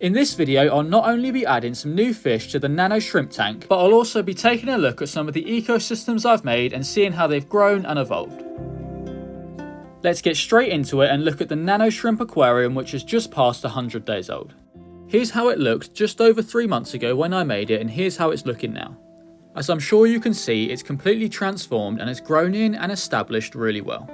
In this video, I'll not only be adding some new fish to the Nano shrimp tank, but I'll also be taking a look at some of the ecosystems I've made and seeing how they've grown and evolved. Let's get straight into it and look at the Nano shrimp aquarium, which is just past 100 days old. Here's how it looked just over 3 months ago when I made it, and here's how it's looking now. As I'm sure you can see, it's completely transformed and has grown in and established really well.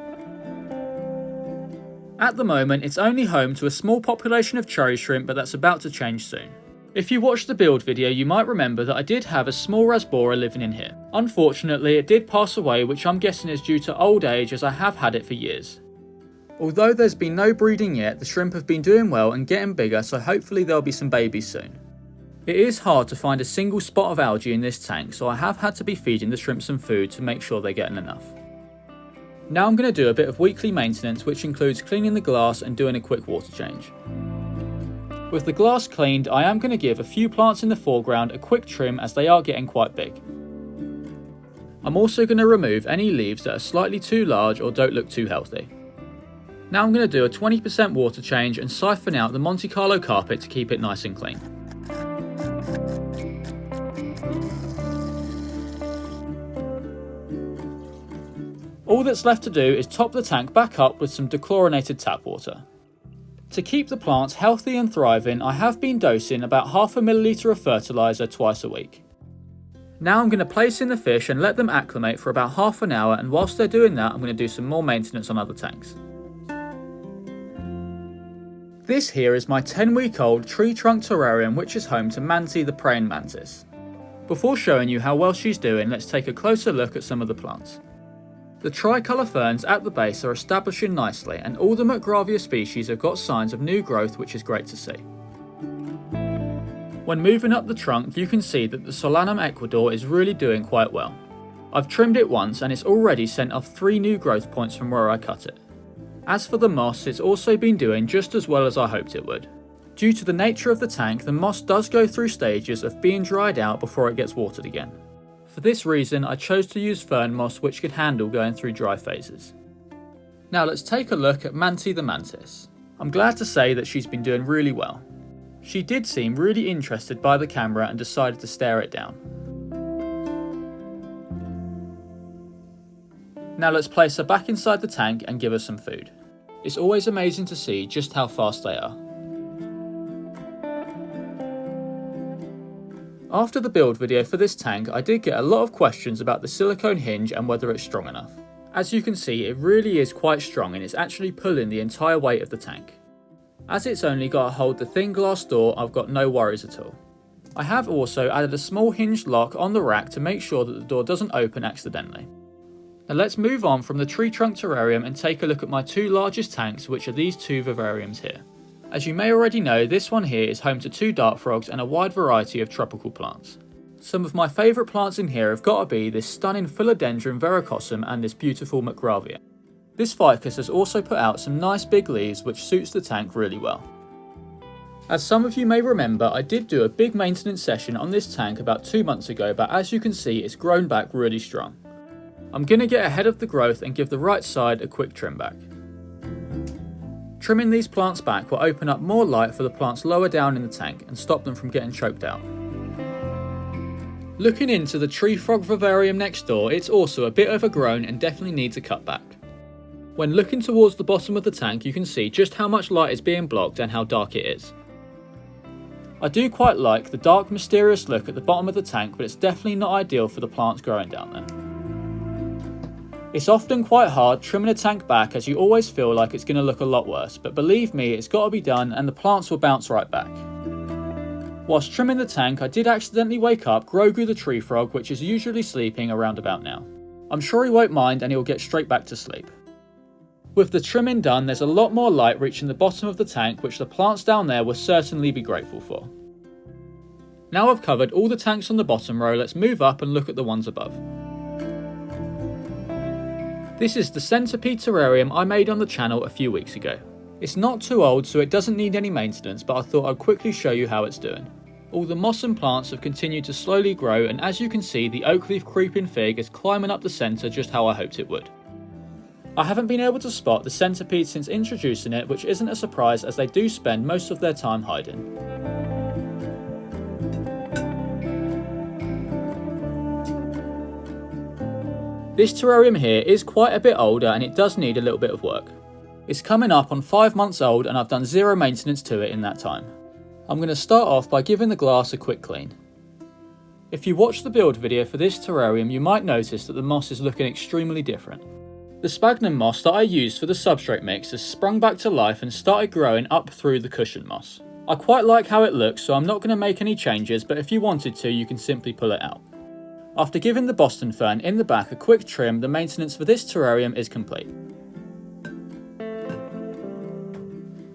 At the moment, it's only home to a small population of cherry shrimp, but that's about to change soon. If you watched the build video, you might remember that I did have a small rasbora living in here. Unfortunately, it did pass away, which I'm guessing is due to old age, as I have had it for years. Although there's been no breeding yet, the shrimp have been doing well and getting bigger, so hopefully there'll be some babies soon. It is hard to find a single spot of algae in this tank, so I have had to be feeding the shrimp some food to make sure they're getting enough. Now I'm going to do a bit of weekly maintenance, which includes cleaning the glass and doing a quick water change. With the glass cleaned, I am going to give a few plants in the foreground a quick trim as they are getting quite big. I'm also going to remove any leaves that are slightly too large or don't look too healthy. Now I'm going to do a 20% water change and siphon out the Monte Carlo carpet to keep it nice and clean. All that's left to do is top the tank back up with some dechlorinated tap water. To keep the plants healthy and thriving, I have been dosing about half a milliliter of fertiliser twice a week. Now I'm going to place in the fish and let them acclimate for about half an hour, and whilst they're doing that, I'm going to do some more maintenance on other tanks. This here is my 10-week-old tree trunk terrarium, which is home to Manti the praying mantis. Before showing you how well she's doing, let's take a closer look at some of the plants. The tricolour ferns at the base are establishing nicely, and all the McGravia species have got signs of new growth, which is great to see. When moving up the trunk, you can see that the Solanum ecuador is really doing quite well. I've trimmed it once and it's already sent off 3 new growth points from where I cut it. As for the moss, it's also been doing just as well as I hoped it would. Due to the nature of the tank, the moss does go through stages of being dried out before it gets watered again. For this reason, I chose to use fern moss, which could handle going through dry phases. Now let's take a look at Manti the mantis. I'm glad to say that she's been doing really well. She did seem really interested by the camera and decided to stare it down. Now let's place her back inside the tank and give her some food. It's always amazing to see just how fast they are. After the build video for this tank, I did get a lot of questions about the silicone hinge and whether it's strong enough. As you can see, it really is quite strong and it's actually pulling the entire weight of the tank. As it's only got to hold the thin glass door, I've got no worries at all. I have also added a small hinged lock on the rack to make sure that the door doesn't open accidentally. Now let's move on from the tree trunk terrarium and take a look at my 2 largest tanks, which are these 2 vivariums here. As you may already know, this one here is home to 2 dart frogs and a wide variety of tropical plants. Some of my favourite plants in here have got to be this stunning Philodendron verrucosum and this beautiful McGravia. This ficus has also put out some nice big leaves, which suits the tank really well. As some of you may remember, I did do a big maintenance session on this tank about 2 months ago, but as you can see, it's grown back really strong. I'm going to get ahead of the growth and give the right side a quick trim back. Trimming these plants back will open up more light for the plants lower down in the tank and stop them from getting choked out. Looking into the tree frog vivarium next door, it's also a bit overgrown and definitely needs a cut back. When looking towards the bottom of the tank, you can see just how much light is being blocked and how dark it is. I do quite like the dark, mysterious look at the bottom of the tank, but it's definitely not ideal for the plants growing down there. It's often quite hard trimming a tank back, as you always feel like it's going to look a lot worse, but believe me, it's got to be done and the plants will bounce right back. Whilst trimming the tank, I did accidentally wake up Grogu the tree frog, which is usually sleeping around about now. I'm sure he won't mind and he'll get straight back to sleep. With the trimming done, there's a lot more light reaching the bottom of the tank, which the plants down there will certainly be grateful for. Now I've covered all the tanks on the bottom row, let's move up and look at the ones above. This is the centipede terrarium I made on the channel a few weeks ago. It's not too old, so it doesn't need any maintenance, but I thought I'd quickly show you how it's doing. All the moss and plants have continued to slowly grow, and as you can see, the oak leaf creeping fig is climbing up the centre just how I hoped it would. I haven't been able to spot the centipede since introducing it, which isn't a surprise as they do spend most of their time hiding. This terrarium here is quite a bit older and it does need a little bit of work. It's coming up on 5 months old and I've done zero maintenance to it in that time. I'm going to start off by giving the glass a quick clean. If you watch the build video for this terrarium, you might notice that the moss is looking extremely different. The sphagnum moss that I used for the substrate mix has sprung back to life and started growing up through the cushion moss. I quite like how it looks, so I'm not going to make any changes, but if you wanted to, you can simply pull it out. After giving the Boston fern in the back a quick trim, the maintenance for this terrarium is complete.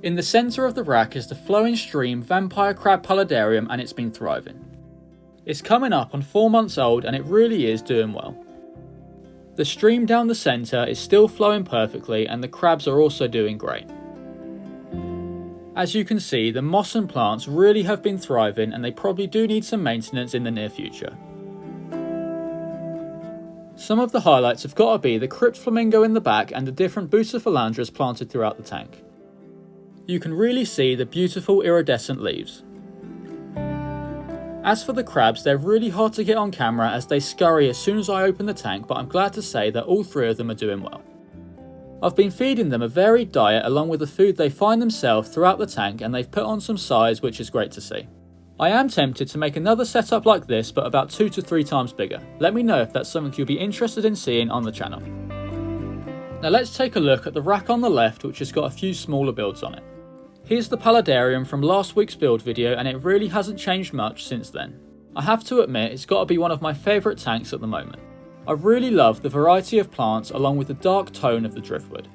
In the centre of the rack is the flowing stream vampire crab paludarium and it's been thriving. It's coming up on 4 months old and it really is doing well. The stream down the centre is still flowing perfectly and the crabs are also doing great. As you can see, the moss and plants really have been thriving and they probably do need some maintenance in the near future. Some of the highlights have got to be the crypt flamingo in the back and the different bucephalandras planted throughout the tank. You can really see the beautiful iridescent leaves. As for the crabs, they're really hard to get on camera as they scurry as soon as I open the tank, but I'm glad to say that all 3 of them are doing well. I've been feeding them a varied diet along with the food they find themselves throughout the tank and they've put on some size, which is great to see. I am tempted to make another setup like this but about 2 to 3 times bigger. Let me know if that's something you'll be interested in seeing on the channel. Now let's take a look at the rack on the left, which has got a few smaller builds on it. Here's the paludarium from last week's build video and it really hasn't changed much since then. I have to admit it's got to be one of my favourite tanks at the moment. I really love the variety of plants along with the dark tone of the driftwood.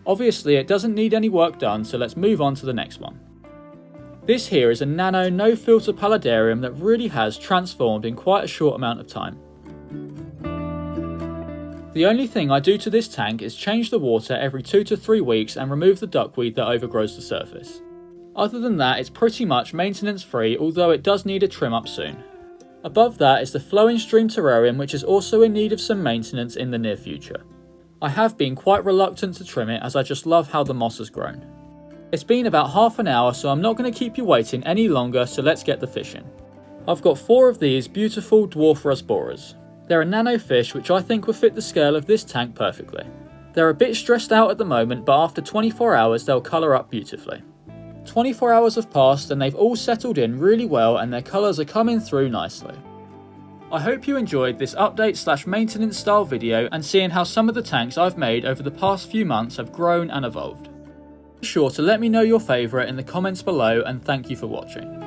Obviously it doesn't need any work done, so let's move on to the next one. This here is a Nano no filter paludarium that really has transformed in quite a short amount of time. The only thing I do to this tank is change the water every 2 to 3 weeks and remove the duckweed that overgrows the surface. Other than that, it's pretty much maintenance free, although it does need a trim up soon. Above that is the flowing stream terrarium, which is also in need of some maintenance in the near future. I have been quite reluctant to trim it as I just love how the moss has grown. It's been about half an hour, so I'm not going to keep you waiting any longer, so let's get the fish in. I've got 4 of these beautiful dwarf rasboras. They're a nano fish which I think will fit the scale of this tank perfectly. They're a bit stressed out at the moment, but after 24 hours they'll colour up beautifully. 24 hours have passed and they've all settled in really well and their colours are coming through nicely. I hope you enjoyed this update / maintenance style video and seeing how some of the tanks I've made over the past few months have grown and evolved. Be sure to let me know your favourite in the comments below and thank you for watching.